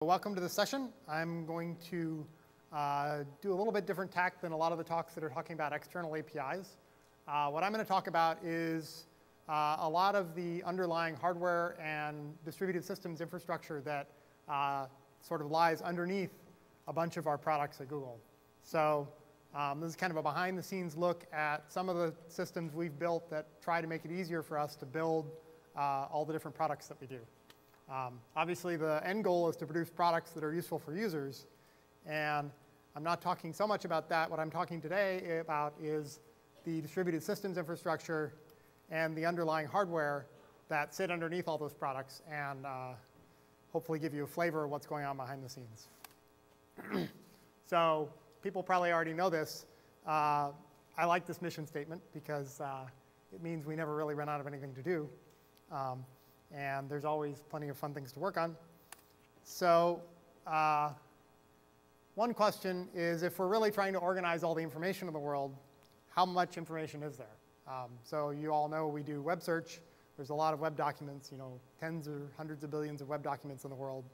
Welcome to this session. I'm going to do a little bit different tack than a lot of the talks that are talking about external APIs. What I'm going to talk about is a lot of the underlying hardware and distributed systems infrastructure that sort of lies underneath a bunch of our products at Google. So this is kind of a behind-the-scenes look at some of the systems we've built that try to make it easier for us to build all the different products that we do. Obviously, the end goal is to produce products that are useful for users. And I'm not talking so much about that. What I'm talking today about is the distributed systems infrastructure and the underlying hardware that sit underneath all those products and hopefully give you a flavor of what's going on behind the scenes. So people probably already know this. I like this mission statement because it means we never really run out of anything to do. And there's always plenty of fun things to work on. So one question is, if we're really trying to organize all the information in the world, how much information is there? So you all know we do web search. There's a lot of web documents, tens or hundreds of billions of web documents in the world.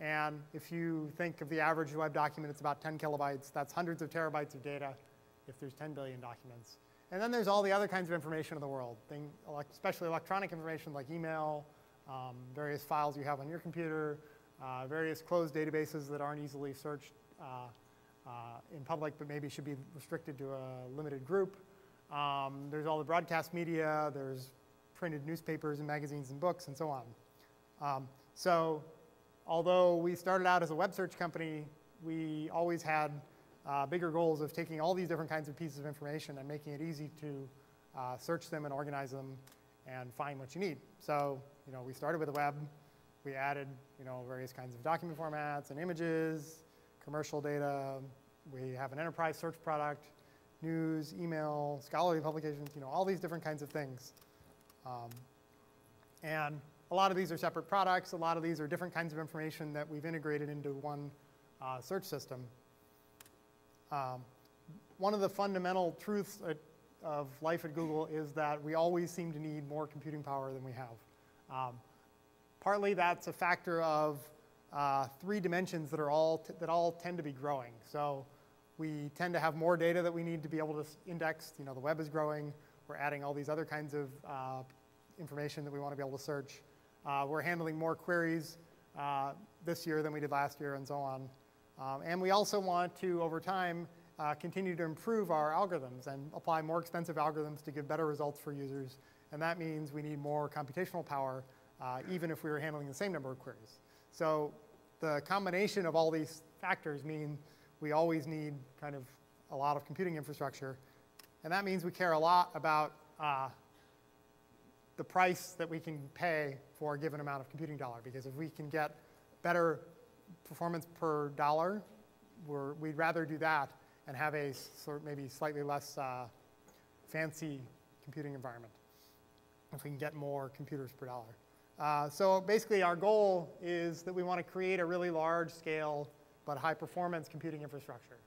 And if you think of the average web document, it's about 10 kilobytes. That's hundreds of terabytes of data if there's 10 billion documents. And then there's all the other kinds of information in the world, especially electronic information like email, various files you have on your computer, various closed databases that aren't easily searched in public, but maybe should be restricted to a limited group. There's all the broadcast media. There's printed newspapers and magazines and books and so on. So although we started out as a web search company, we always had bigger goals of taking all these different kinds of pieces of information and making it easy to search them and organize them and find what you need. So we started with the web. We added various kinds of document formats and images, commercial data. We have an enterprise search product, news, email, scholarly publications, all these different kinds of things. And a lot of these are separate products. A lot of these are different kinds of information that we've integrated into one search system. One of the fundamental truths of life at Google is that we always seem to need more computing power than we have. Partly that's a factor of three dimensions that all tend to be growing. So we tend to have more data that we need to be able to index. The web is growing. We're adding all these other kinds of information that we want to be able to search. We're handling more queries this year than we did last year, and so on. And we also want to, over time, continue to improve our algorithms and apply more expensive algorithms to give better results for users. And that means we need more computational power, even if we were handling the same number of queries. So the combination of all these factors mean we always need kind of a lot of computing infrastructure. And that means we care a lot about the price that we can pay for a given amount of computing dollar. Because if we can get better performance per dollar, we'd rather do that and have a sort of maybe slightly less fancy computing environment if we can get more computers per dollar. So basically, our goal is that we want to create a really large scale but high performance computing infrastructure,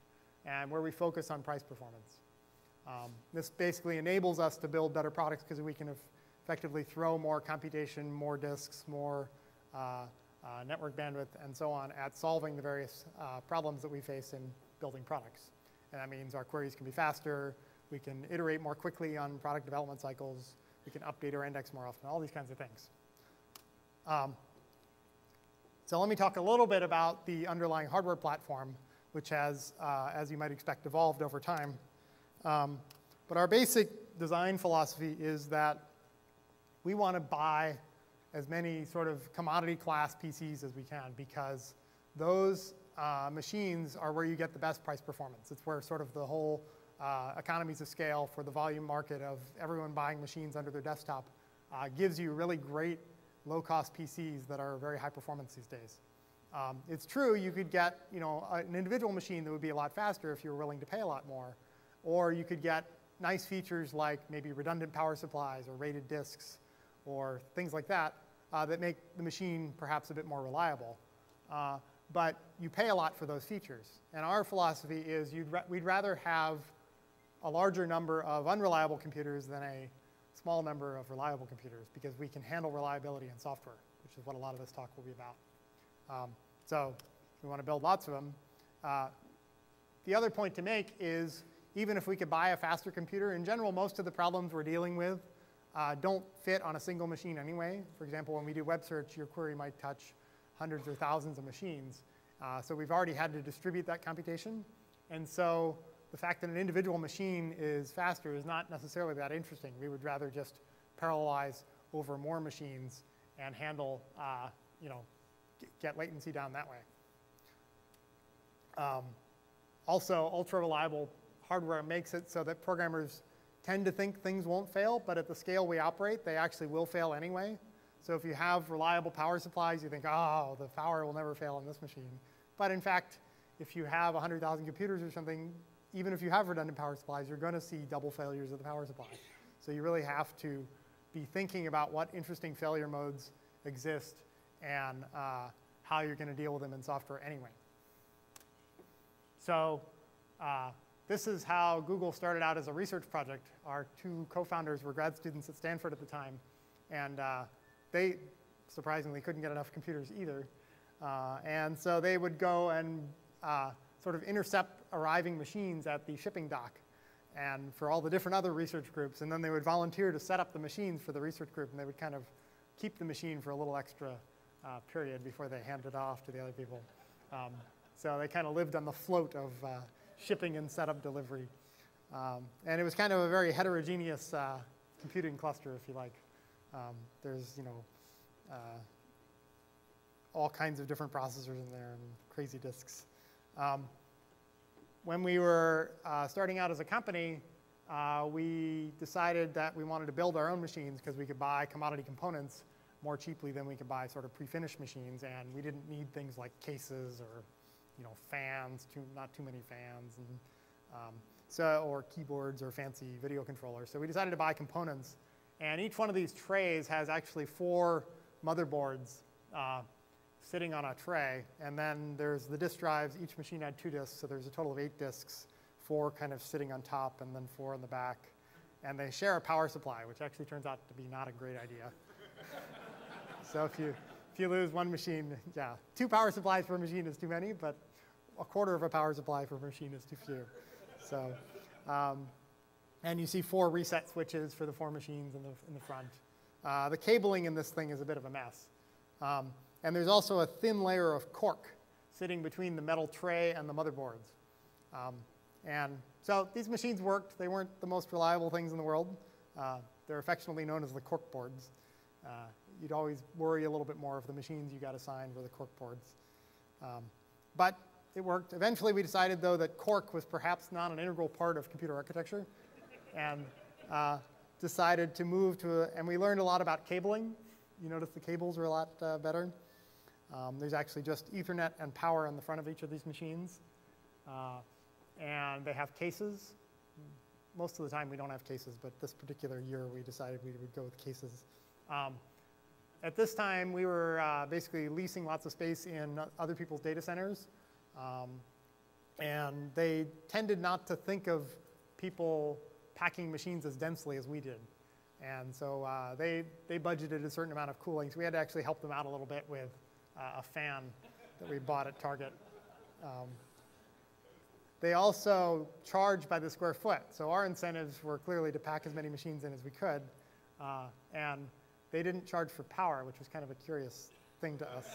and where we focus on price performance. This basically enables us to build better products because we can effectively throw more computation, more disks, more network bandwidth, and so on at solving the various problems that we face in building products. And that means our queries can be faster. We can iterate more quickly on product development cycles. We can update our index more often, all these kinds of things. So let me talk a little bit about the underlying hardware platform, which has, as you might expect, evolved over time. But our basic design philosophy is that we want to buy as many sort of commodity class PCs as we can, because those machines are where you get the best price performance. It's where sort of the whole economies of scale for the volume market of everyone buying machines under their desktop gives you really great low-cost PCs that are very high performance these days. It's true you could get an individual machine that would be a lot faster if you were willing to pay a lot more, or you could get nice features like maybe redundant power supplies or rated disks or things like that that make the machine perhaps a bit more reliable. But you pay a lot for those features. And our philosophy is we'd rather have a larger number of unreliable computers than a small number of reliable computers, because we can handle reliability in software, which is what a lot of this talk will be about. So we want to build lots of them. The other point to make is even if we could buy a faster computer, in general, most of the problems we're dealing with don't fit on a single machine anyway. For example, when we do web search, your query might touch hundreds or thousands of machines. So we've already had to distribute that computation. And so the fact that an individual machine is faster is not necessarily that interesting. We would rather just parallelize over more machines and handle, get latency down that way. Also, ultra-reliable hardware makes it so that programmers tend to think things won't fail, but at the scale we operate, they actually will fail anyway. So if you have reliable power supplies, you think, oh, the power will never fail on this machine. But in fact, if you have 100,000 computers or something, even if you have redundant power supplies, you're going to see double failures of the power supply. So you really have to be thinking about what interesting failure modes exist and how you're going to deal with them in software anyway. So this is how Google started out as a research project. Our two co-founders were grad students at Stanford at the time. And they, surprisingly, couldn't get enough computers either. And so they would go and sort of intercept arriving machines at the shipping dock and for all the different other research groups. And then they would volunteer to set up the machines for the research group. And they would kind of keep the machine for a little extra period before they handed it off to the other people. So they kind of lived on the float of shipping and setup delivery. And it was kind of a very heterogeneous computing cluster, if you like. There's, all kinds of different processors in there and crazy disks. When we were starting out as a company, we decided that we wanted to build our own machines because we could buy commodity components more cheaply than we could buy sort of pre-finished machines, and we didn't need things like cases or fans, not too many fans, and or keyboards or fancy video controllers. So we decided to buy components, and each one of these trays has actually 4 motherboards sitting on a tray, and then there's the disk drives. Each machine had 2 disks, so there's a total of 8 disks, 4 kind of sitting on top and then 4 in the back. And they share a power supply, which actually turns out to be not a great idea. So if you lose one machine, yeah, 2 power supplies per machine is too many, but a quarter of a power supply per machine is too few. So, and you see 4 reset switches for the 4 machines in the front. The cabling in this thing is a bit of a mess. And there's also a thin layer of cork sitting between the metal tray and the motherboards. And so these machines worked. They weren't the most reliable things in the world. They're affectionately known as the cork boards. You'd always worry a little bit more if the machines you got assigned were the cork boards. But it worked. Eventually, we decided, though, that cork was perhaps not an integral part of computer architecture, and decided to move to and we learned a lot about cabling. You notice the cables are a lot better. There's actually just Ethernet and power on the front of each of these machines. And they have cases. Most of the time, we don't have cases, but this particular year, we decided we would go with cases. At this time, we were basically leasing lots of space in other people's data centers. And they tended not to think of people packing machines as densely as we did. And so they budgeted a certain amount of cooling. So we had to actually help them out a little bit with a fan that we bought at Target. They also charged by the square foot. So our incentives were clearly to pack as many machines in as we could. And they didn't charge for power, which was kind of a curious thing to us.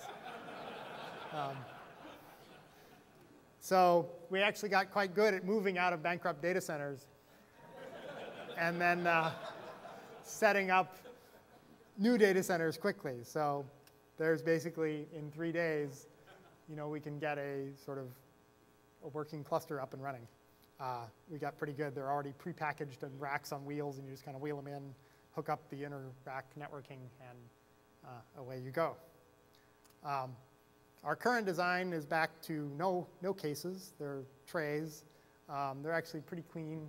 So we actually got quite good at moving out of bankrupt data centers and then setting up new data centers quickly. So there's basically, in 3 days, we can get a sort of a working cluster up and running. We got pretty good. They're already prepackaged in racks on wheels, and you just kind of wheel them in, hook up the inner rack networking, and away you go. Our current design is back to no cases. They're trays. They're actually pretty clean.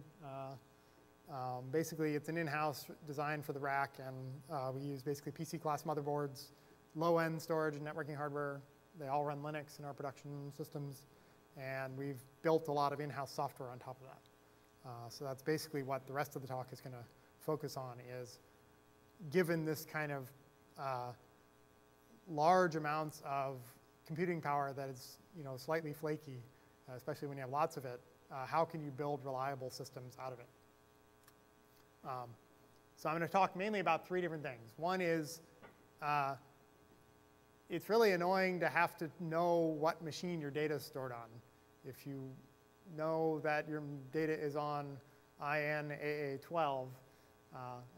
Basically, it's an in-house design for the rack, and we use basically PC-class motherboards, low-end storage and networking hardware. They all run Linux in our production systems, and we've built a lot of in-house software on top of that. So that's basically what the rest of the talk is going to focus on, is given this kind of large amounts of computing power that is slightly flaky, especially when you have lots of it, how can you build reliable systems out of it? So I'm going to talk mainly about 3 different things. One is it's really annoying to have to know what machine your data is stored on. If you know that your data is on INAA12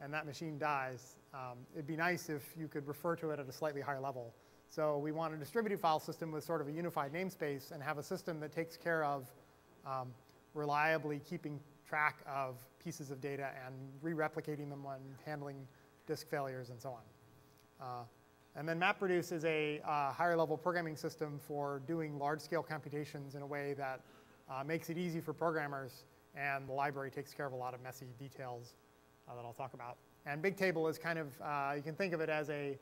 and that machine dies, it'd be nice if you could refer to it at a slightly higher level. So we want a distributed file system with sort of a unified namespace and have a system that takes care of reliably keeping track of pieces of data and re-replicating them when handling disk failures and so on. And then MapReduce is a higher level programming system for doing large-scale computations in a way that makes it easy for programmers, and the library takes care of a lot of messy details that I'll talk about. And BigTable is kind of, you can think of it as a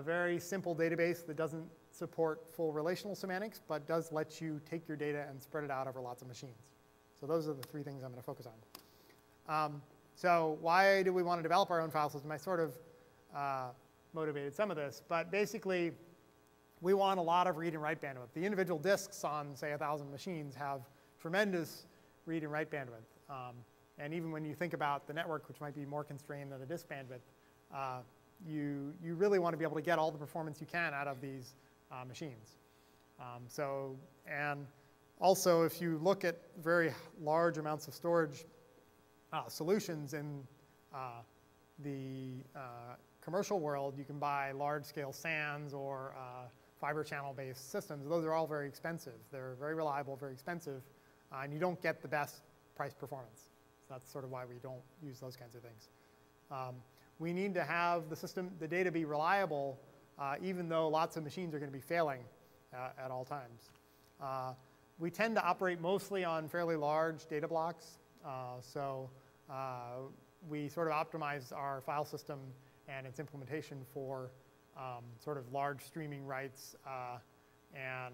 very simple database that doesn't support full relational semantics, but does let you take your data and spread it out over lots of machines. So those are the 3 things I'm going to focus on. So why do we want to develop our own file system? I sort of motivated some of this, but basically we want a lot of read and write bandwidth. The individual disks on, say, 1,000 machines have tremendous read and write bandwidth. And even when you think about the network, which might be more constrained than the disk bandwidth, you really want to be able to get all the performance you can out of these machines. And also, if you look at very large amounts of storage solutions in the commercial world, you can buy large-scale SANs or fiber channel-based systems. Those are all very expensive. They're very reliable, very expensive, and you don't get the best price performance. So that's sort of why we don't use those kinds of things. We need to have the data be reliable, even though lots of machines are going to be failing at all times. We tend to operate mostly on fairly large data blocks. So we sort of optimize our file system and its implementation for sort of large streaming writes and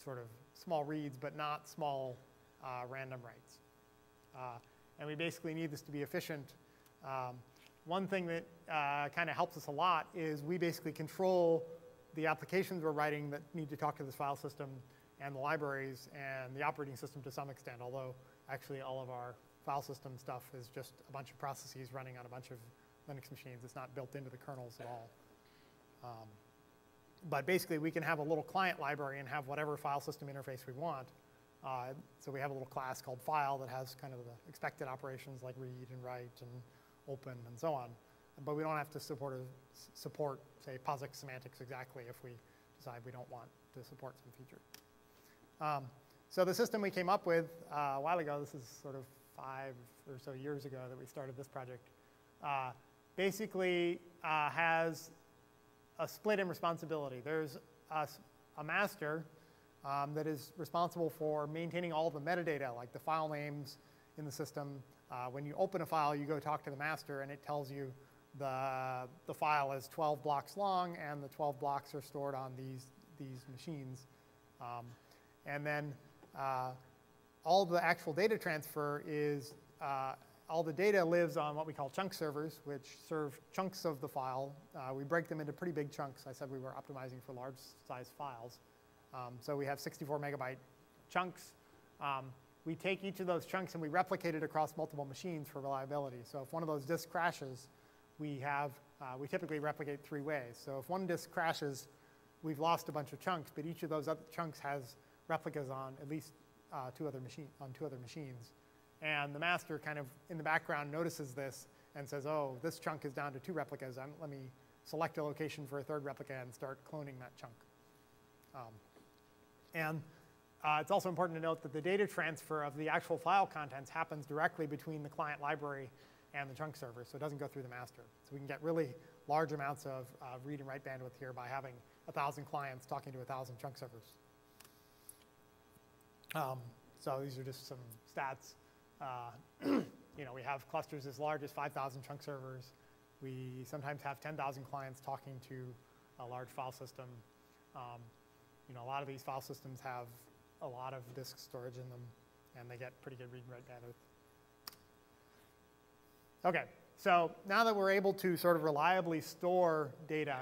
sort of small reads, but not small random writes. And we basically need this to be efficient. One thing that kind of helps us a lot is we basically control the applications we're writing that need to talk to this file system, and the libraries and the operating system to some extent, although actually all of our file system stuff is just a bunch of processes running on a bunch of Linux machines. It's not built into the kernels at all. But basically, we can have a little client library and have whatever file system interface we want. So we have a little class called file that has kind of the expected operations like read and write and open and so on. But we don't have to support, say, POSIX semantics exactly if we decide we don't want to support some feature. So the system we came up with a while ago, this is sort of 5 or so years ago that we started this project, basically has a split in responsibility. There's a master that is responsible for maintaining all the metadata, like the file names in the system. When you open a file, you go talk to the master, and it tells you the file is 12 blocks long, and the 12 blocks are stored on these machines. And then all the actual data transfer is, all the data lives on what we call chunk servers, which serve chunks of the file. We break them into pretty big chunks. I said we were optimizing for large size files. So we have 64 megabyte chunks. We take each of those chunks and we replicate it across multiple machines for reliability. So if one of those disks crashes, we typically replicate 3 ways. So if one disk crashes, we've lost a bunch of chunks, but each of those other chunks has replicas on at least 2 other machines. And the master kind of in the background notices this and says, oh, this chunk is down to 2 replicas. Let me select a location for a 3rd replica and start cloning that chunk. It's also important to note that the data transfer of the actual file contents happens directly between the client library and the chunk server, so it doesn't go through the master. So we can get really large amounts of read and write bandwidth here by having 1,000 clients talking to 1,000 chunk servers. So these are just some stats. We have clusters as large as 5,000 chunk servers. We sometimes have 10,000 clients talking to a large file system. A lot of these file systems have a lot of disk storage in them, and they get pretty good read and write bandwidth. OK, so now that we're able to sort of reliably store data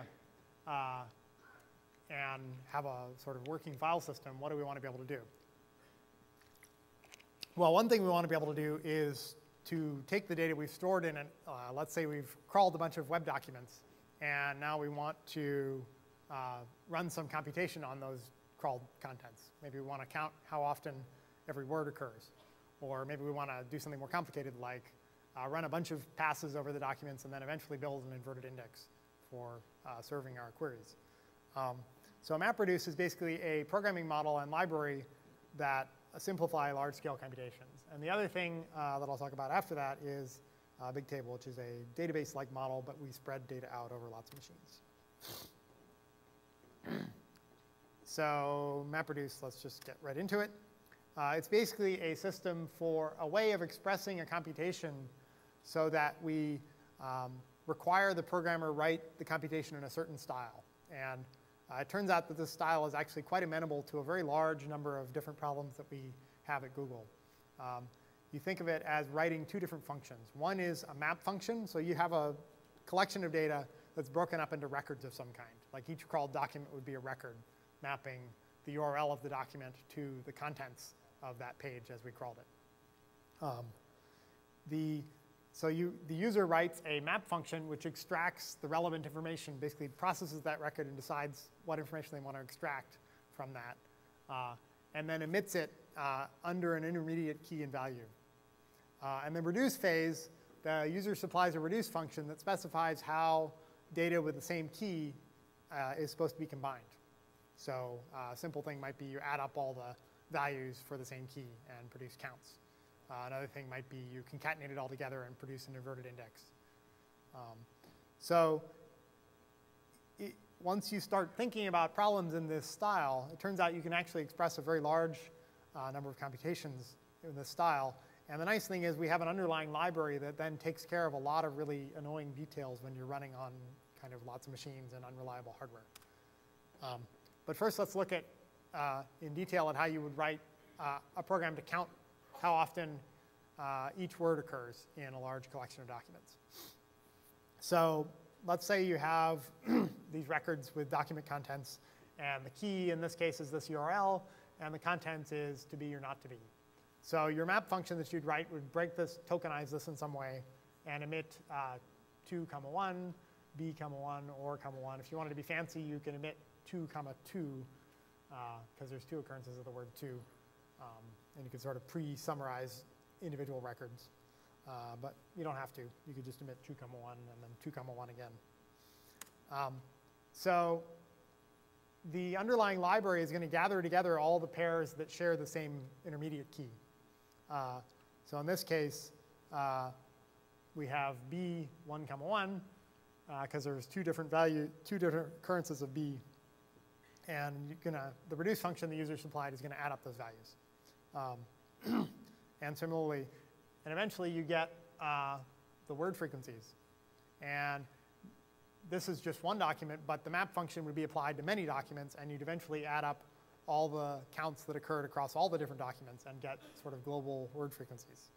and have a sort of working file system, what do we want to be able to do? Well, one thing we want to be able to do is to take the data we've stored in it. Let's say we've crawled a bunch of web documents, and now we want to run some computation on those crawled contents. Maybe we want to count how often every word occurs. Or maybe we want to do something more complicated, like run a bunch of passes over the documents and then eventually build an inverted index for serving our queries. So MapReduce is basically a programming model and library that simplify large-scale computations. And the other thing that I'll talk about after that is BigTable, which is a database-like model, but we spread data out over lots of machines. So MapReduce, let's just get right into it. It's basically a system for a way of expressing a computation so that we require the programmer write the computation in a certain style. And it turns out that this style is actually quite amenable to a very large number of different problems that we have at Google. You think of it as writing two different functions. One is a map function. So you have a collection of data that's broken up into records of some kind. Like each crawled document would be a record mapping the URL of the document to the contents of that page as we crawled it. The user writes a map function which extracts the relevant information, basically processes that record and decides what information they want to extract from that, and then emits it under an intermediate key and value. And the reduce phase, the user supplies a reduce function that specifies how data with the same key is supposed to be combined. So a simple thing might be you add up all the values for the same key and produce counts. Another thing might be you concatenate it all together and produce an inverted index. Once you start thinking about problems in this style, it turns out you can actually express a very large number of computations in this style. And the nice thing is we have an underlying library that then takes care of a lot of really annoying details when you're running on kind of lots of machines and unreliable hardware. But first, let's look at in detail at how you would write a program to count how often each word occurs in a large collection of documents. So let's say you have these records with document contents, and the key in this case is this URL, and the content is to be or not to be. So your map function that you'd write would break this, tokenize this in some way, and emit 2, 1, b, 1, or 1. If you wanted to be fancy, you can emit 2, 2, because there's 2 occurrences of the word 2. And you can sort of pre-summarize individual records. But you don't have to. You could just emit 2, 1, and then 2, 1 again. So the underlying library is going to gather together all the pairs that share the same intermediate key. So in this case, we have b 1, 1, because there's two different occurrences of b. And the reduce function the user supplied is going to add up those values. And similarly, and eventually you get the word frequencies. And this is just one document, but the map function would be applied to many documents, and you'd eventually add up all the counts that occurred across all the different documents and get sort of global word frequencies.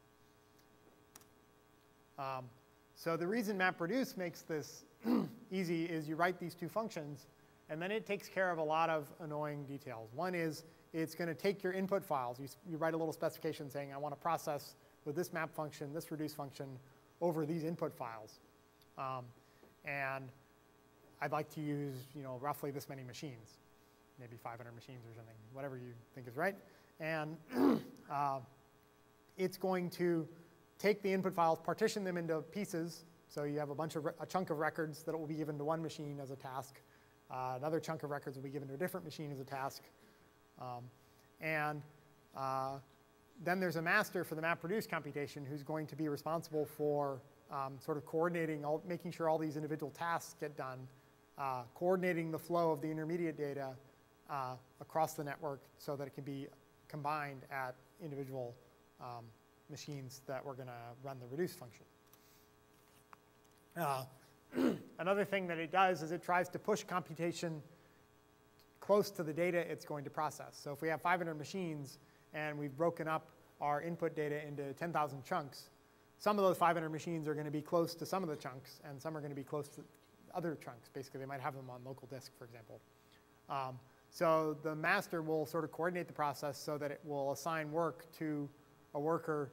So the reason MapReduce makes this easy is you write these two functions, and then it takes care of a lot of annoying details. One is it's going to take your input files. You write a little specification saying, I want to process with this map function, this reduce function, over these input files. And I'd like to use roughly this many machines, maybe 500 machines or something, whatever you think is right. And it's going to take the input files, partition them into pieces. So you have a chunk of records that will be given to one machine as a task. Another chunk of records will be given to a different machine as a task. Then there's a master for the MapReduce computation who's going to be responsible for sort of coordinating, making sure all these individual tasks get done, coordinating the flow of the intermediate data across the network so that it can be combined at individual machines that we're going to run the reduce function. Another thing that it does is it tries to push computation close to the data it's going to process. So if we have 500 machines and we've broken up our input data into 10,000 chunks, some of those 500 machines are going to be close to some of the chunks, and some are going to be close to other chunks. Basically, they might have them on local disk, for example. So the master will sort of coordinate the process so that it will assign work to a worker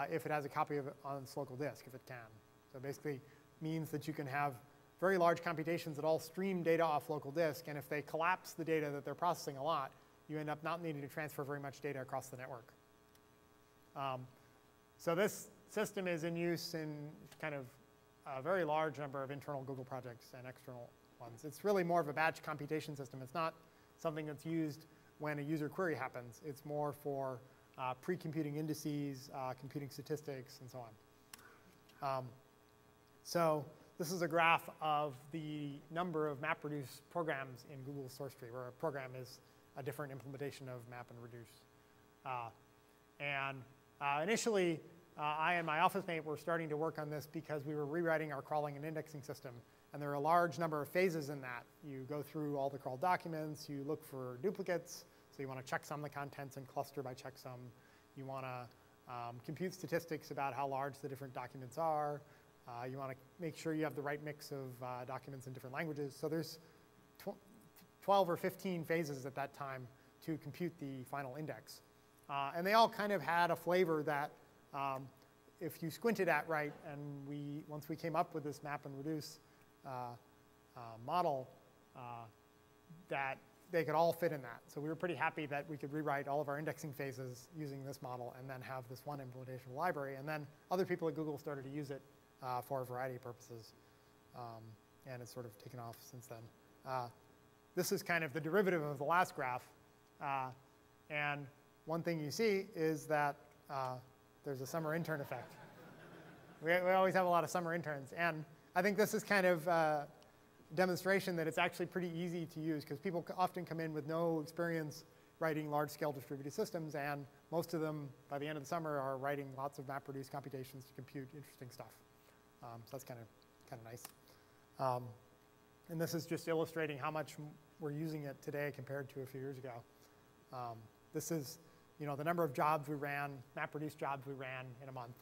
if it has a copy of it on its local disk, if it can. So basically means that you can have very large computations that all stream data off local disk, and if they collapse the data that they're processing a lot, you end up not needing to transfer very much data across the network. So this system is in use in kind of a very large number of internal Google projects and external ones. It's really more of a batch computation system. It's not something that's used when a user query happens. It's more for pre-computing indices, computing statistics, and so on. So this is a graph of the number of MapReduce programs in Google's source tree, where a program is a different implementation of map and reduce. Initially, I and my office mate were starting to work on this because we were rewriting our crawling and indexing system. And there are a large number of phases in that. You go through all the crawled documents. You look for duplicates. So you want to checksum the contents and cluster by checksum. You want to compute statistics about how large the different documents are. You want to make sure you have the right mix of documents in different languages. So there's 12 or 15 phases at that time to compute the final index. And they all kind of had a flavor that if you squinted at right, and once we came up with this map and reduce model, that they could all fit in that. So we were pretty happy that we could rewrite all of our indexing phases using this model and then have this one implementation of the library. And then other people at Google started to use it for a variety of purposes. And it's sort of taken off since then. This is kind of the derivative of the last graph. And one thing you see is that there's a summer intern effect. We always have a lot of summer interns. And I think this is kind of a demonstration that it's actually pretty easy to use, because people often come in with no experience writing large-scale distributed systems, and most of them, by the end of the summer, are writing lots of MapReduce computations to compute interesting stuff. So that's kind of nice. And this is just illustrating how much we're using it today compared to a few years ago. This is the number of jobs we ran, MapReduce jobs we ran in a month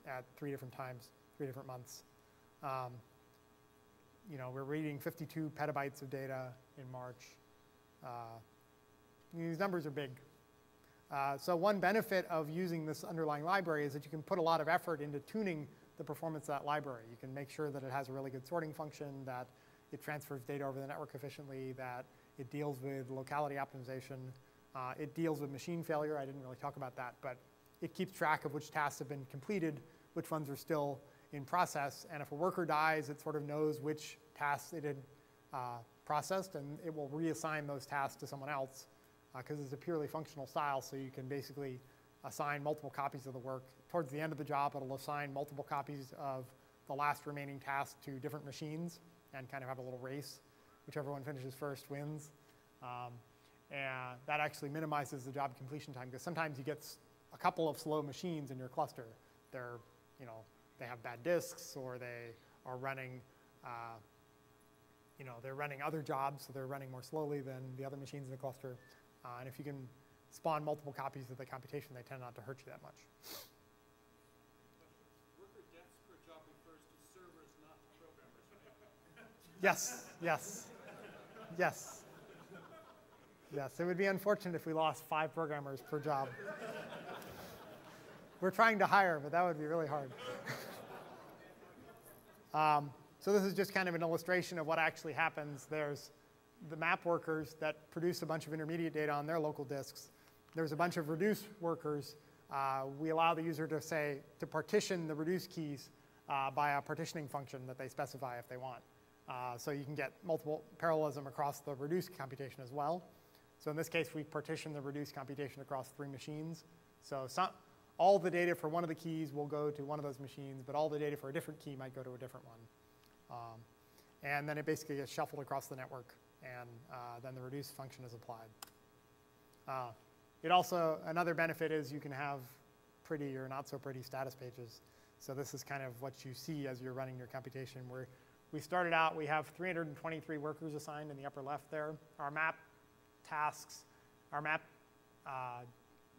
at 3 different times, 3 different months. We're reading 52 petabytes of data in March. These numbers are big. So one benefit of using this underlying library is that you can put a lot of effort into tuning the performance of that library. You can make sure that it has a really good sorting function, that it transfers data over the network efficiently, that it deals with locality optimization. It deals with machine failure. I didn't really talk about that, but it keeps track of which tasks have been completed, which ones are still in process. And if a worker dies, it sort of knows which tasks it had processed, and it will reassign those tasks to someone else, because it's a purely functional style. So you can basically assign multiple copies of the work. Towards the end of the job, it'll assign multiple copies of the last remaining task to different machines and kind of have a little race. Whichever one finishes first wins. And that actually minimizes the job completion time, because sometimes you get a couple of slow machines in your cluster. They have bad disks, or they are running, they're running other jobs, so they're running more slowly than the other machines in the cluster. And if you can spawn multiple copies of the computation, they tend not to hurt you that much. Worker deaths per job refers to servers, not programmers, right? Yes, yes, yes. Yes, it would be unfortunate if we lost 5 programmers per job. We're trying to hire, but that would be really hard. So this is just kind of an illustration of what actually happens. There's the map workers that produce a bunch of intermediate data on their local disks. There's a bunch of reduce workers. We allow the user to partition the reduce keys by a partitioning function that they specify if they want. So you can get multiple parallelism across the reduce computation as well. So in this case, we partition the reduce computation across 3 machines. So all the data for one of the keys will go to one of those machines, but all the data for a different key might go to a different one. And then it basically gets shuffled across the network, and then the reduce function is applied. Another benefit is you can have pretty or not so pretty status pages. So this is kind of what you see as you're running your computation. We started out, we have 323 workers assigned in the upper left there. Our map tasks,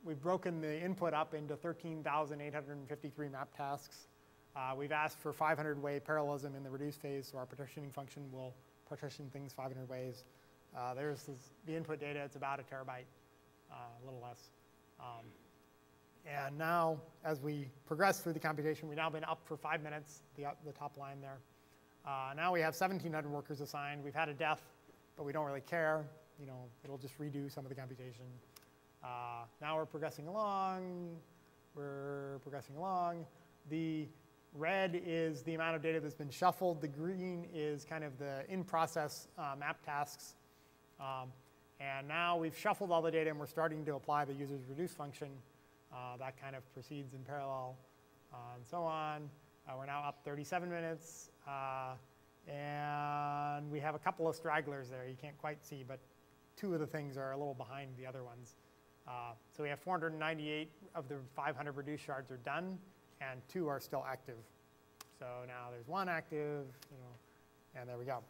we've broken the input up into 13,853 map tasks. We've asked for 500-way parallelism in the reduce phase, so our partitioning function will partition things 500 ways. There's the input data. It's about a terabyte, a little less. And now, as we progress through the computation, we've now been up for 5 minutes, the top line there. Now we have 1,700 workers assigned. We've had a death, but we don't really care. You know, it'll just redo some of the computation. Now we're progressing along. The red is the amount of data that's been shuffled. The green is kind of the in-process map tasks. And now we've shuffled all the data, and we're starting to apply the user's reduce function. That kind of proceeds in parallel, and so on. We're now up 37 minutes. And we have a couple of stragglers there. You can't quite see, but 2 of the things are a little behind the other ones. So we have 498 of the 500 reduce shards are done, and 2 are still active. So now there's 1 active, you know, and there we go.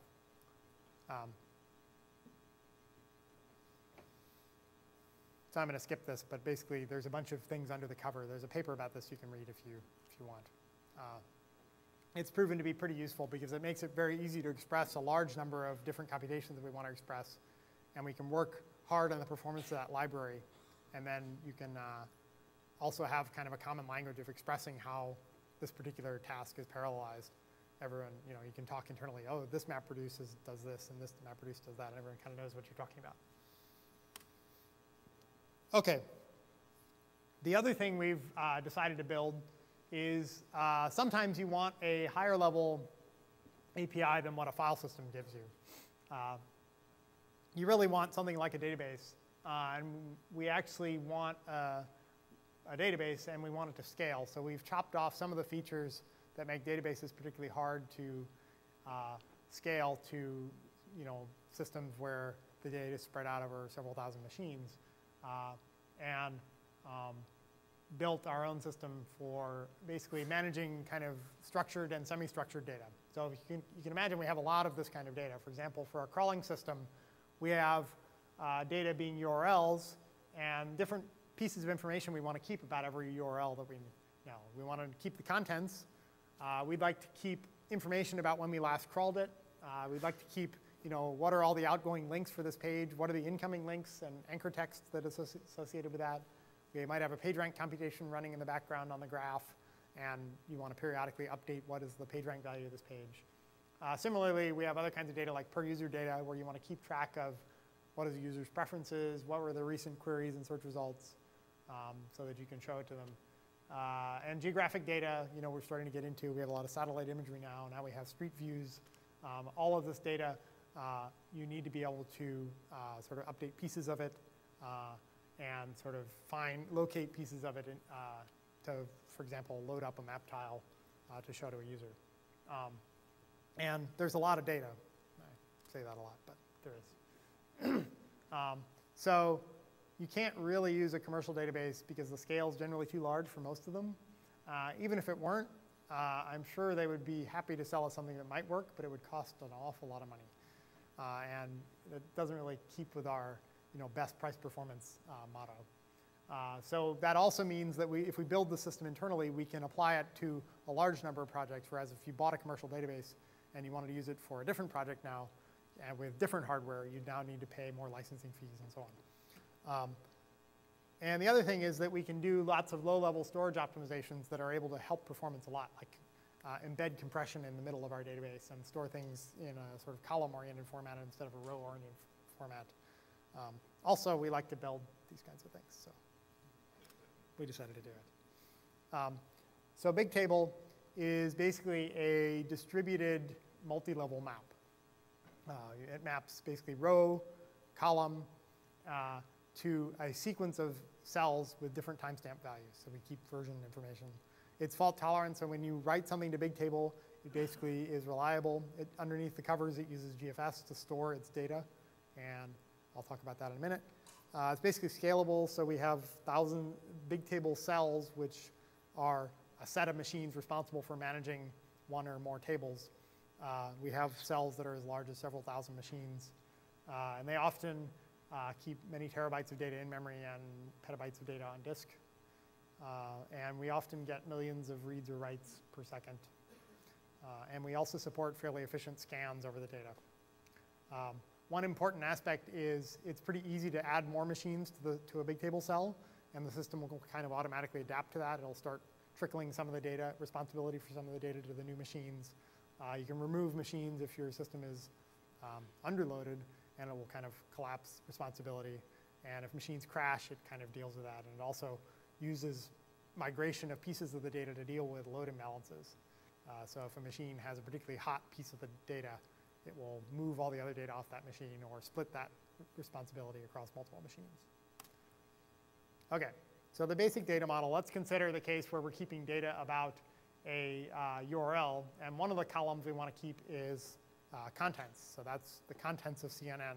So I'm going to skip this, but basically there's a bunch of things under the cover. There's a paper about this you can read if you want. It's proven to be pretty useful because it makes it very easy to express a large number of different computations that we want to express, and we can work hard on the performance of that library. And then you can also have kind of a common language of expressing how this particular task is parallelized. Everyone, you know, you can talk internally, oh, this MapReduce does this, and this MapReduce does that, and everyone kind of knows what you're talking about. Okay. The other thing we've decided to build is sometimes you want a higher level API than what a file system gives you. You really want something like a database. And we actually want a database, and we want it to scale. So we've chopped off some of the features that make databases particularly hard to scale to, you know, systems where the data is spread out over several thousand machines. And built our own system for basically managing kind of structured and semi-structured data. So you can imagine we have a lot of this kind of data. For example, for our crawling system, we have data being URLs and different pieces of information we want to keep about every URL that we know. We want to keep the contents. We'd like to keep information about when we last crawled it. We'd like to keep, you know, what are all the outgoing links for this page? What are the incoming links and anchor text that is associated with that? We might have a PageRank computation running in the background on the graph, and you want to periodically update what is the PageRank value of this page. Similarly, we have other kinds of data like per user data where you want to keep track of what is the user's preferences, what were the recent queries and search results, so that you can show it to them. And geographic data, you know, we're starting to get into. We have a lot of satellite imagery now. Now we have street views. All of this data, you need to be able to sort of update pieces of it and sort of locate pieces of it to, for example, load up a map tile to show to a user. And there's a lot of data. I say that a lot, but there is. So you can't really use a commercial database because the scale is generally too large for most of them. Even if it weren't, I'm sure they would be happy to sell us something that might work, but it would cost an awful lot of money. And it doesn't really keep with our, you know, best price performance motto. So that also means that if we build the system internally, we can apply it to a large number of projects, whereas if you bought a commercial database and you wanted to use it for a different project now, and with different hardware, you now need to pay more licensing fees and so on. And the other thing is that we can do lots of low-level storage optimizations that are able to help performance a lot, like embed compression in the middle of our database and store things in a sort of column-oriented format instead of a row-oriented format. Also, we like to build these kinds of things, so we decided to do it. So BigTable is basically a distributed multi-level map. It maps basically row, column, to a sequence of cells with different timestamp values. So we keep version information. It's fault tolerant, so when you write something to BigTable, it basically is reliable. Underneath the covers, it uses GFS to store its data, and I'll talk about that in a minute. It's basically scalable, so we have 1,000 BigTable cells, which are a set of machines responsible for managing one or more tables. We have cells that are as large as several thousand machines, and they often keep many terabytes of data in memory and petabytes of data on disk. And we often get millions of reads or writes per second. And we also support fairly efficient scans over the data. One important aspect is it's pretty easy to add more machines to a BigTable cell, and the system will kind of automatically adapt to that. It'll start trickling some of the data, responsibility for some of the data to the new machines. You can remove machines if your system is underloaded, and it will kind of collapse responsibility. And if machines crash, it kind of deals with that. And it also uses migration of pieces of the data to deal with load imbalances. So if a machine has a particularly hot piece of the data, it will move all the other data off that machine or split that responsibility across multiple machines. Okay, so the basic data model, let's consider the case where we're keeping data about a URL. And one of the columns we want to keep is contents. So that's the contents of CNN.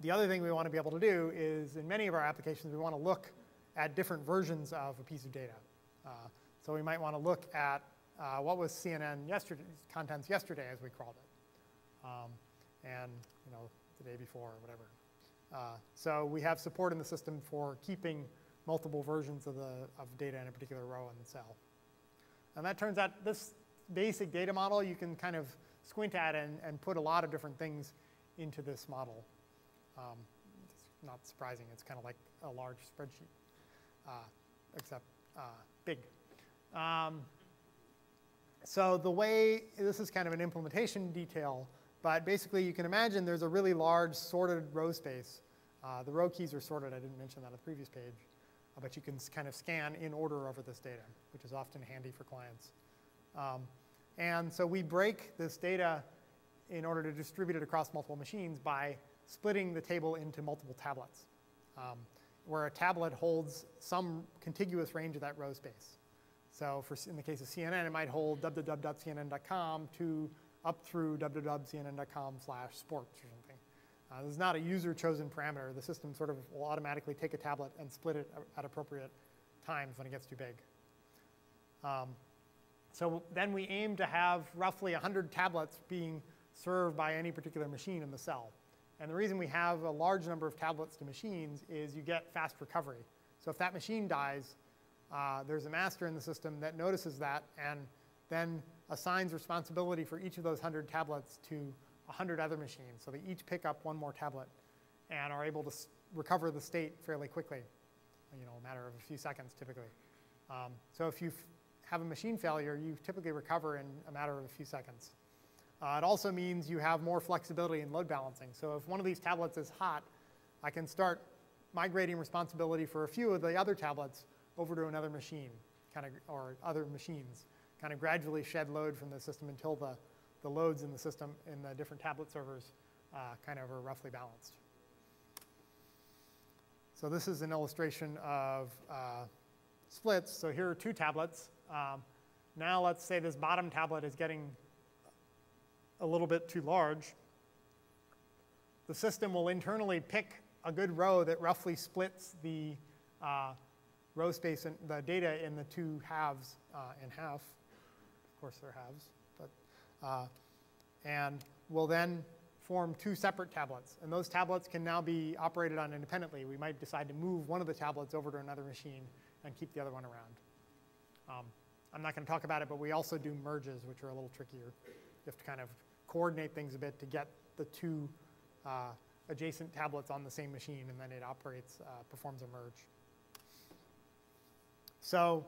The other thing we want to be able to do is, in many of our applications, we want to look at different versions of a piece of data. So we might want to look at what was CNN contents yesterday, as we called it, and the day before or whatever. So we have support in the system for keeping multiple versions of data in a particular row in the cell. And that turns out this basic data model, you can kind of squint at and put a lot of different things into this model. It's not surprising. It's kind of like a large spreadsheet, except big. So the way, this is kind of an implementation detail, but basically you can imagine there's a really large sorted row space. The row keys are sorted. I didn't mention that on the previous page. But you can kind of scan in order over this data, which is often handy for clients. And so we break this data in order to distribute it across multiple machines by splitting the table into multiple tablets, where a tablet holds some contiguous range of that row space. So in the case of CNN, it might hold www.cnn.com to up through www.cnn.com/sports or something. This is not a user-chosen parameter. The system sort of will automatically take a tablet and split it at appropriate times when it gets too big. So then we aim to have roughly 100 tablets being served by any particular machine in the cell. And the reason we have a large number of tablets to machines is you get fast recovery. So if that machine dies, there's a master in the system that notices that and then assigns responsibility for each of those 100 tablets to 100 other machines. So they each pick up one more tablet and are able to recover the state fairly quickly, a matter of a few seconds typically. So if you have a machine failure, you typically recover in a matter of a few seconds. It also means you have more flexibility in load balancing. So if one of these tablets is hot, I can start migrating responsibility for a few of the other tablets over to another machine, or other machines, kind of gradually shed load from the system until the loads in the system in the different tablet servers kind of are roughly balanced. So this is an illustration of splits. So here are two tablets. Now let's say this bottom tablet is getting a little bit too large. The system will internally pick a good row that roughly splits the row space and the data in the two halves in half. Of course, they're halves, but and will then form two separate tablets. And those tablets can now be operated on independently. We might decide to move one of the tablets over to another machine and keep the other one around. I'm not going to talk about it, but we also do merges, which are a little trickier. You have to kind of coordinate things a bit to get the two adjacent tablets on the same machine, and then it operates, performs a merge. So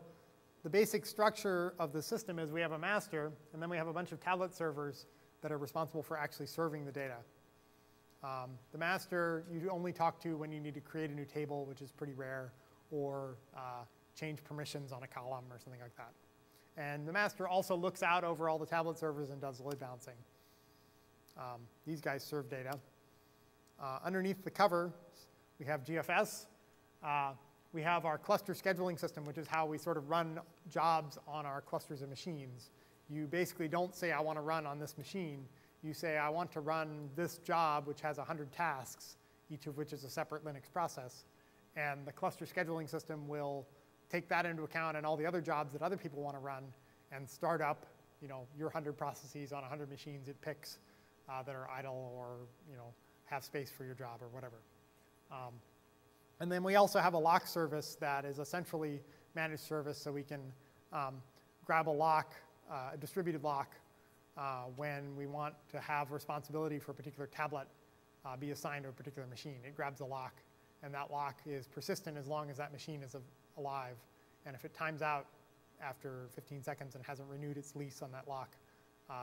the basic structure of the system is we have a master, and then we have a bunch of tablet servers that are responsible for actually serving the data. The master you only talk to when you need to create a new table, which is pretty rare, or change permissions on a column or something like that. And the master also looks out over all the tablet servers and does load balancing. These guys serve data. Underneath the cover, we have GFS. We have our cluster scheduling system, which is how we sort of run jobs on our clusters of machines. You basically don't say, I want to run on this machine. You say, I want to run this job, which has 100 tasks, each of which is a separate Linux process. And the cluster scheduling system will take that into account and all the other jobs that other people want to run and start up your 100 processes on 100 machines it picks that are idle or have space for your job or whatever. And then we also have a lock service that is a centrally managed service, so we can grab a lock, a distributed lock when we want to have responsibility for a particular tablet be assigned to a particular machine. It grabs a lock, and that lock is persistent as long as that machine is alive. And if it times out after 15 seconds and hasn't renewed its lease on that lock,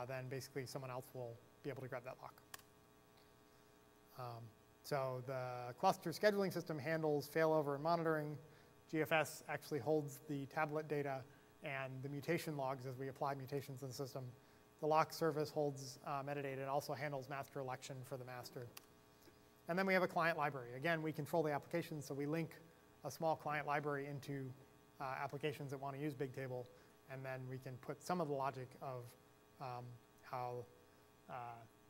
then basically someone else will be able to grab that lock. So the cluster scheduling system handles failover and monitoring. GFS actually holds the tablet data and the mutation logs as we apply mutations in the system. The lock service holds metadata and also handles master election for the master. And then we have a client library. Again, we control the application, so we link a small client library into applications that want to use BigTable, and then we can put some of the logic of how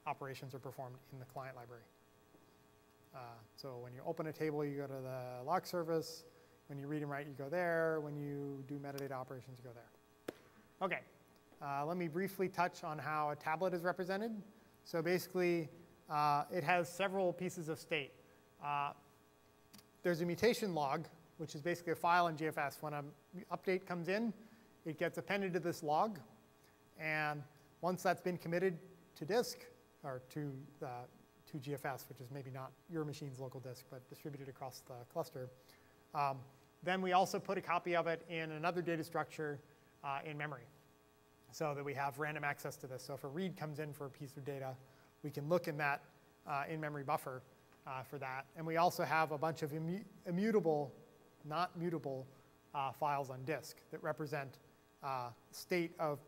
operations are performed in the client library. So when you open a table, you go to the lock service. When you read and write, you go there. When you do metadata operations, you go there. OK, let me briefly touch on how a tablet is represented. So basically, it has several pieces of state. There's a mutation log, which is basically a file in GFS. When an update comes in, it gets appended to this log. And once that's been committed to disk, or to GFS, which is maybe not your machine's local disk, but distributed across the cluster, then we also put a copy of it in another data structure in memory, so that we have random access to this. So if a read comes in for a piece of data, we can look in that in-memory buffer for that. And we also have a bunch of immutable, not mutable files on disk that represent state of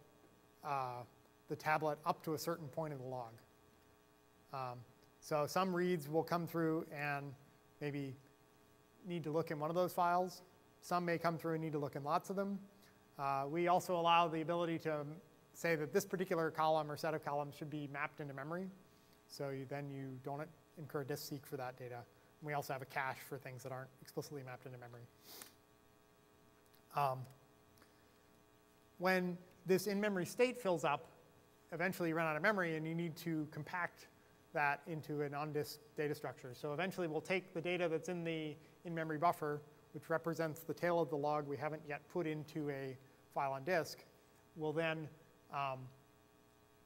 the tablet up to a certain point in the log. So some reads will come through and maybe need to look in one of those files. Some may come through and need to look in lots of them. We also allow the ability to say that this particular column or set of columns should be mapped into memory. So then you don't incur a disk seek for that data. And we also have a cache for things that aren't explicitly mapped into memory. When this in-memory state fills up, eventually you run out of memory, and you need to compact that into an on-disk data structure. So eventually we'll take the data that's in the in-memory buffer, which represents the tail of the log we haven't yet put into a file on disk. We'll then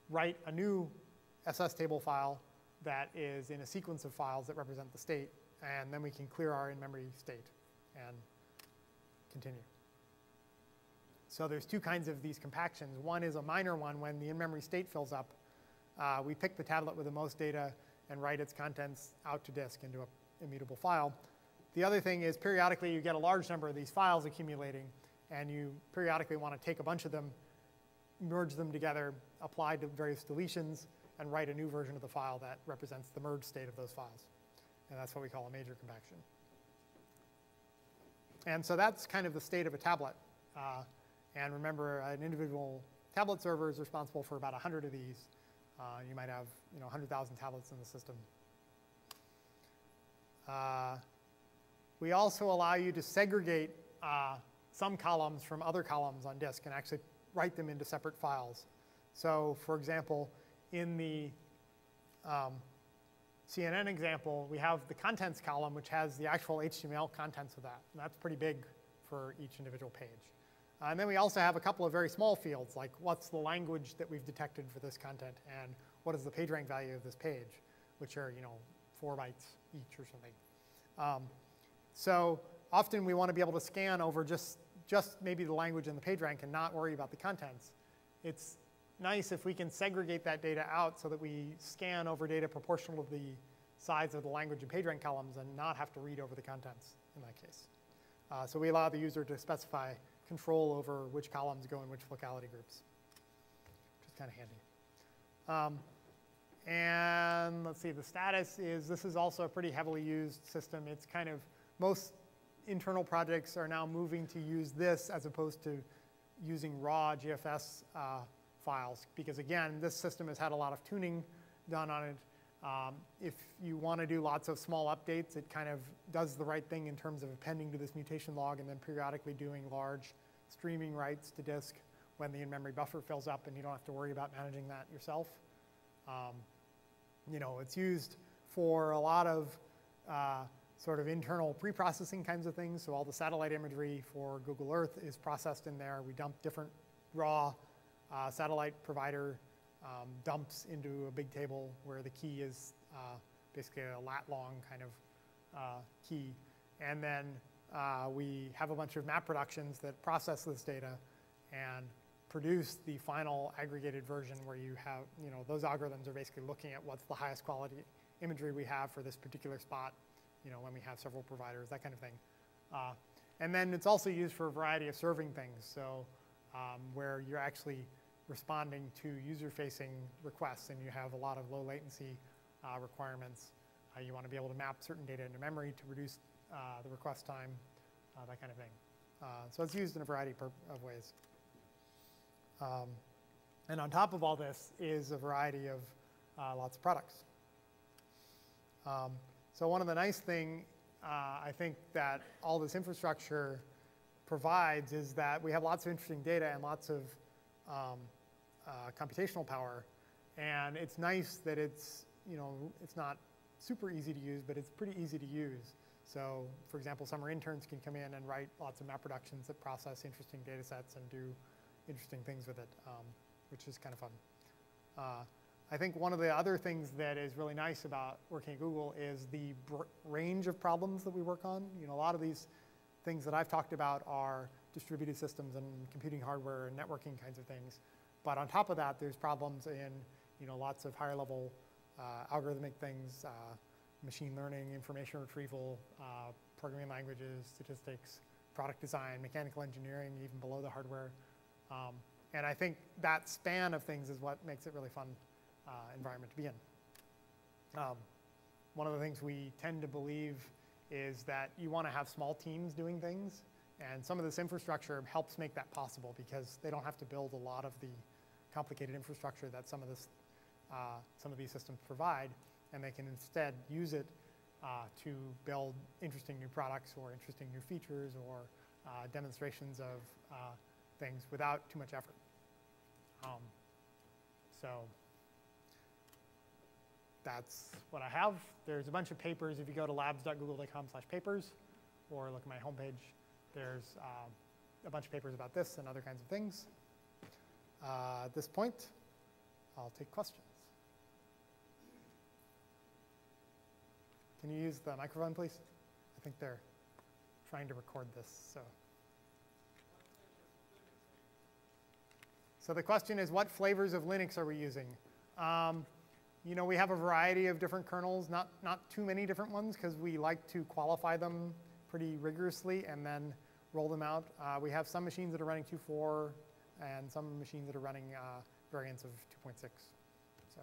write a new SS table file that is in a sequence of files that represent the state, and then we can clear our in-memory state and continue. So there's two kinds of these compactions. One is a minor one. When the in-memory state fills up, we pick the tablet with the most data and write its contents out to disk into an immutable file. The other thing is periodically you get a large number of these files accumulating, and you periodically want to take a bunch of them, merge them together, apply to various deletions, and write a new version of the file that represents the merged state of those files. And that's what we call a major compaction. And so that's kind of the state of a tablet. And remember, an individual tablet server is responsible for about 100 of these. You might have 100,000 tablets in the system. We also allow you to segregate some columns from other columns on disk and actually write them into separate files. So for example, in the CNN example, we have the contents column, which has the actual HTML contents of that. And that's pretty big for each individual page. And then we also have a couple of very small fields, like what's the language that we've detected for this content, and what is the PageRank value of this page, which are 4 bytes each or something. So often we want to be able to scan over just maybe the language and the PageRank and not worry about the contents. It's nice if we can segregate that data out so that we scan over data proportional to the size of the language and PageRank columns and not have to read over the contents in that case. So we allow the user to specify control over which columns go in which locality groups, which is kind of handy. And let's see, the status is this is also a pretty heavily used system. It's kind of, most internal projects are now moving to use this as opposed to using raw GFS files, because again, this system has had a lot of tuning done on it. If you want to do lots of small updates, it kind of does the right thing in terms of appending to this mutation log and then periodically doing large streaming writes to disk when the in-memory buffer fills up, and you don't have to worry about managing that yourself. It's used for a lot of sort of internal pre-processing kinds of things. So all the satellite imagery for Google Earth is processed in there. We dump different raw satellite provider dumps into a big table where the key is basically a lat long kind of key. And then we have a bunch of map productions that process this data and produce the final aggregated version where you have, those algorithms are basically looking at what's the highest quality imagery we have for this particular spot, when we have several providers, that kind of thing. And then it's also used for a variety of serving things. So where you're actually responding to user-facing requests and you have a lot of low latency requirements. You want to be able to map certain data into memory to reduce the request time, that kind of thing. So it's used in a variety of ways. And on top of all this is a variety of lots of products. So one of the nice things I think that all this infrastructure provides is that we have lots of interesting data and lots of computational power. And it's nice that it's not super easy to use, but it's pretty easy to use. So for example, summer interns can come in and write lots of map productions that process interesting data sets and do interesting things with it, which is kind of fun. I think one of the other things that is really nice about working at Google is the range of problems that we work on. A lot of these things that I've talked about are distributed systems and computing hardware and networking kinds of things. But on top of that, there's problems in lots of higher level algorithmic things, machine learning, information retrieval, programming languages, statistics, product design, mechanical engineering, even below the hardware. And I think that span of things is what makes it really fun environment to be in. One of the things we tend to believe is that you want to have small teams doing things. And some of this infrastructure helps make that possible because they don't have to build a lot of the complicated infrastructure that some of these systems provide. And they can instead use it to build interesting new products or interesting new features or demonstrations of things without too much effort. So that's what I have. There's a bunch of papers. If you go to labs.google.com/papers or look at my homepage, there's a bunch of papers about this and other kinds of things. At this point, I'll take questions. Can you use the microphone, please? I think they're trying to record this. So the question is, what flavors of Linux are we using? We have a variety of different kernels, not too many different ones, because we like to qualify them pretty rigorously and then roll them out. We have some machines that are running 2.4 and some machines that are running variants of 2.6. So,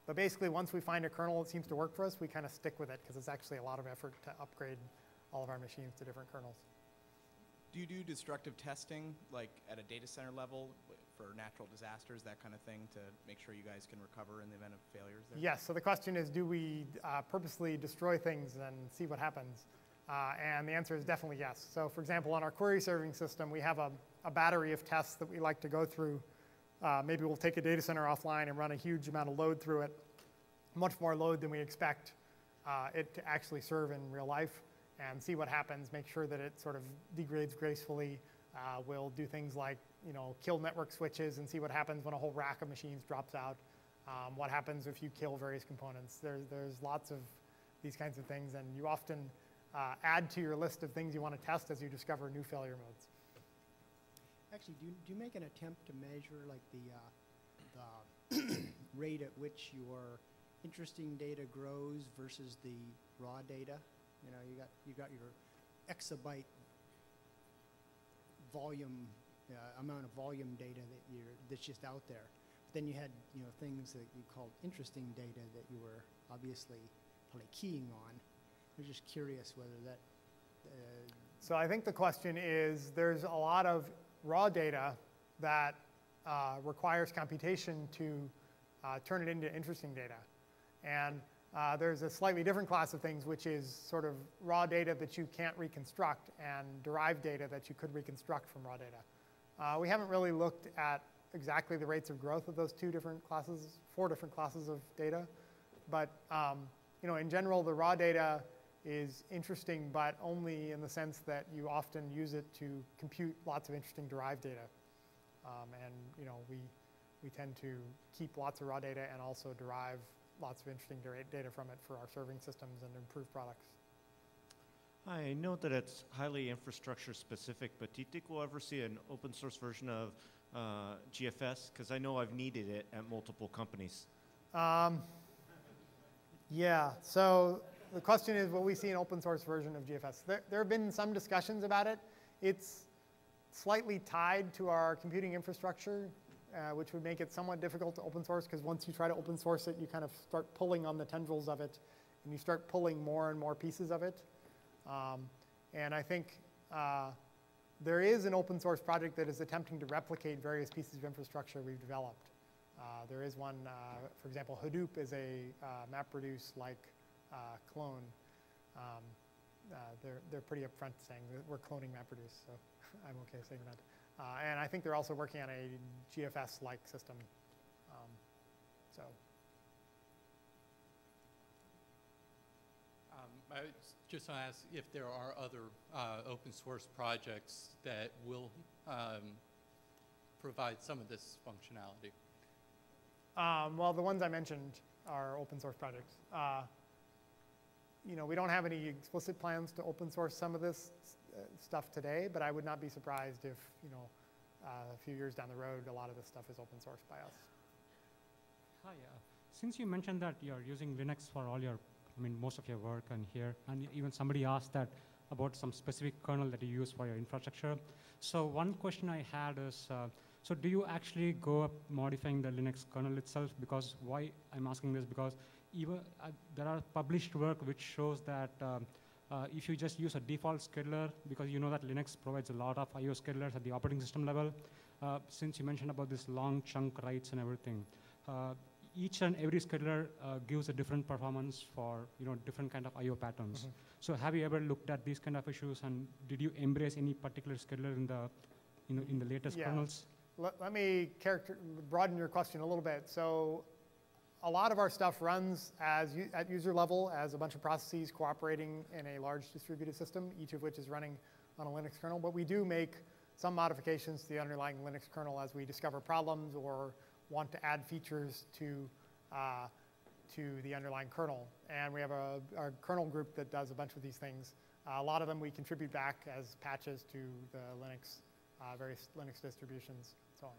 but basically, once we find a kernel that seems to work for us, we kind of stick with it because it's actually a lot of effort to upgrade all of our machines to different kernels. Do you do destructive testing, like at a data center level for natural disasters, that kind of thing, to make sure you guys can recover in the event of failures there? Yes, so the question is, do we purposely destroy things and see what happens? And the answer is definitely yes. So for example, on our query serving system, we have a battery of tests that we like to go through. Maybe we'll take a data center offline and run a huge amount of load through it, much more load than we expect it to actually serve in real life, and see what happens, make sure that it sort of degrades gracefully. We'll do things like kill network switches and see what happens when a whole rack of machines drops out. What happens if you kill various components. There's lots of these kinds of things, and you often add to your list of things you want to test as you discover new failure modes. Actually, do you make an attempt to measure like the rate at which your interesting data grows versus the raw data? You got your exabyte volume amount of volume data that's just out there. But then you had things that you called interesting data that you were obviously probably keying on. I was just curious whether that. So I think the question is, there's a lot of raw data that requires computation to turn it into interesting data. And there's a slightly different class of things, which is sort of raw data that you can't reconstruct and derived data that you could reconstruct from raw data. We haven't really looked at exactly the rates of growth of those four different classes of data. But in general, the raw data is interesting, but only in the sense that you often use it to compute lots of interesting derived data. And we we tend to keep lots of raw data and also derive lots of interesting data from it for our serving systems and improve products. I know that it's highly infrastructure specific, but do you think we'll ever see an open source version of GFS? Because I know I've needed it at multiple companies. Yeah, so the question is, will we see an open source version of GFS? There have been some discussions about it. It's slightly tied to our computing infrastructure, which would make it somewhat difficult to open source, because once you try to open source it, you kind of start pulling on the tendrils of it, and you start pulling more and more pieces of it. And I think there is an open source project that is attempting to replicate various pieces of infrastructure we've developed. There is one, for example, Hadoop is a MapReduce-like clone. They're pretty upfront saying that we're cloning MapReduce, so I'm okay saying that. And I think they're also working on a GFS-like system. So. I just want to ask if there are other open source projects that will provide some of this functionality. Well, the ones I mentioned are open source projects. You know, we don't have any explicit plans to open source some of this stuff today, but I would not be surprised if, you know, a few years down the road, a lot of this stuff is open sourced by us. Hi, since you mentioned that you're using Linux for all your, most of your work and here, and even somebody asked that about some specific kernel that you use for your infrastructure. So one question I had is, so do you actually go up modifying the Linux kernel itself? Because why I'm asking this, because even there are published work which shows that if you just use a default scheduler, because you know that Linux provides a lot of I/O schedulers at the operating system level, since you mentioned about this long chunk writes and everything, each and every scheduler gives a different performance for different kind of I/O patterns. Mm-hmm. So have you ever looked at these kind of issues, and did you embrace any particular scheduler in the in the latest kernels? Let me broaden your question a little bit. So a lot of our stuff runs at user level as a bunch of processes cooperating in a large distributed system, each of which is running on a Linux kernel. But we do make some modifications to the underlying Linux kernel as we discover problems or want to add features to the underlying kernel. And we have a kernel group that does a bunch of these things. A lot of them we contribute back as patches to the Linux, various Linux distributions, and so on.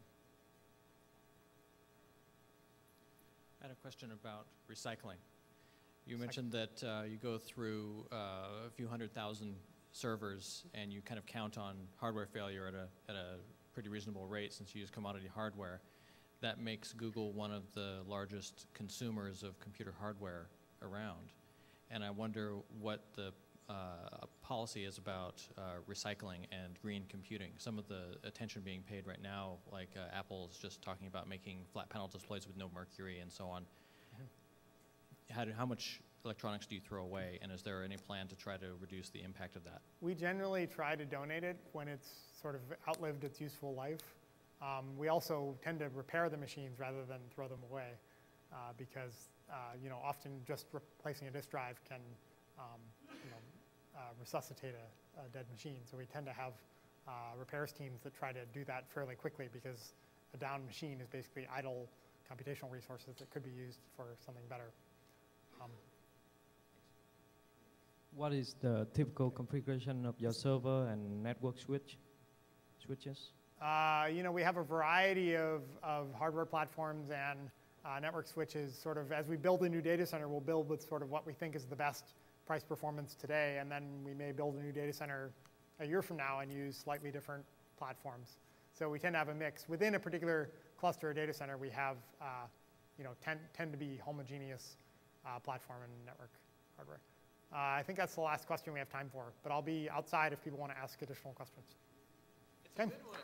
I had a question about recycling. You mentioned that you go through a few 100,000 servers and you kind of count on hardware failure at a pretty reasonable rate since you use commodity hardware. That makes Google one of the largest consumers of computer hardware around. And I wonder what the policy is about recycling and green computing. Some of the attention being paid right now, like Apple is just talking about making flat panel displays with no mercury and so on. Mm-hmm. How much electronics do you throw away, and is there any plan to try to reduce the impact of that? We generally try to donate it when it's sort of outlived its useful life. We also tend to repair the machines rather than throw them away because often just replacing a disk drive can resuscitate a dead machine. So we tend to have repairs teams that try to do that fairly quickly because a down machine is basically idle computational resources that could be used for something better. What is the typical configuration of your server and network switches? We have a variety of hardware platforms and network switches. Sort of as we build a new data center, we'll build with sort of what we think is the best price performance today, and then we may build a new data center a year from now and use slightly different platforms. So we tend to have a mix. Within a particular cluster or data center, we have tend to be homogeneous platform and network hardware. I think that's the last question we have time for, but I'll be outside if people want to ask additional questions. It's a good one.